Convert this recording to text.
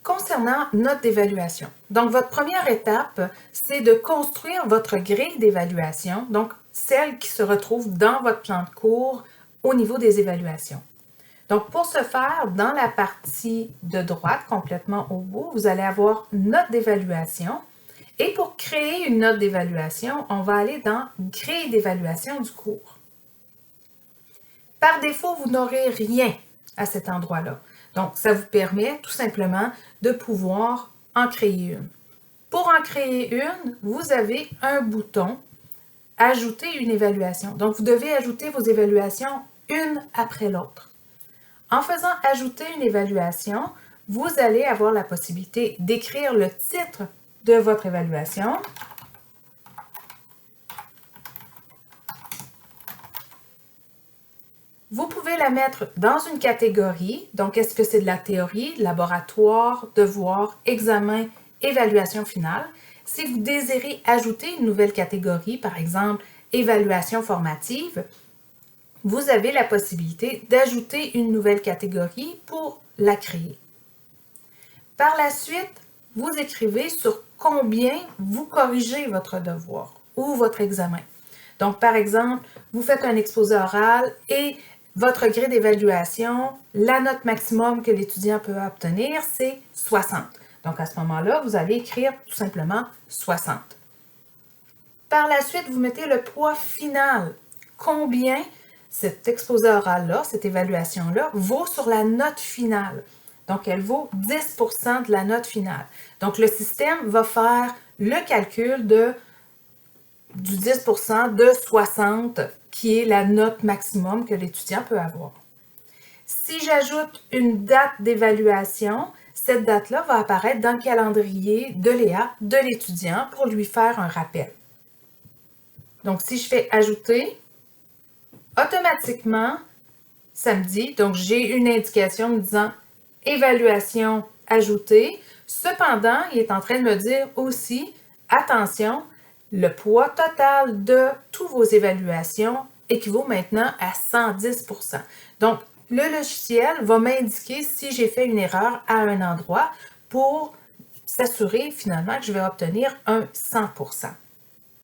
Concernant note d'évaluation, donc votre première étape, c'est de construire votre grille d'évaluation, donc celle qui se retrouve dans votre plan de cours au niveau des évaluations. Donc pour ce faire, dans la partie de droite, complètement au bout, vous allez avoir note d'évaluation. Et pour créer une note d'évaluation, on va aller dans grille d'évaluation du cours. Par défaut, vous n'aurez rien à cet endroit-là. Donc, ça vous permet tout simplement de pouvoir en créer une. Pour en créer une, vous avez un bouton « Ajouter une évaluation ». Donc, vous devez ajouter vos évaluations une après l'autre. En faisant « Ajouter une évaluation », vous allez avoir la possibilité d'écrire le titre de votre évaluation. Vous pouvez la mettre dans une catégorie. Donc, est-ce que c'est de la théorie, laboratoire, devoir, examen, évaluation finale? Si vous désirez ajouter une nouvelle catégorie, par exemple, évaluation formative, vous avez la possibilité d'ajouter une nouvelle catégorie pour la créer. Par la suite, vous écrivez sur combien vous corrigez votre devoir ou votre examen. Donc, par exemple, vous faites un exposé oral et votre grille d'évaluation, la note maximum que l'étudiant peut obtenir, c'est 60. Donc, à ce moment-là, vous allez écrire tout simplement 60. Par la suite, vous mettez le poids final. Combien cet exposé oral-là, cette évaluation-là, vaut sur la note finale. Donc, elle vaut 10% de la note finale. Donc, le système va faire le calcul du 10% de 60, qui est la note maximum que l'étudiant peut avoir. Si j'ajoute une date d'évaluation, cette date-là va apparaître dans le calendrier de Léa, de l'étudiant, pour lui faire un rappel. Donc, si je fais « Ajouter », automatiquement, ça me dit, donc j'ai une indication me disant « Évaluation ajoutée ». Cependant, il est en train de me dire aussi « Attention ». Le poids total de toutes vos évaluations équivaut maintenant à 110%. Donc, le logiciel va m'indiquer si j'ai fait une erreur à un endroit pour s'assurer finalement que je vais obtenir un 100%.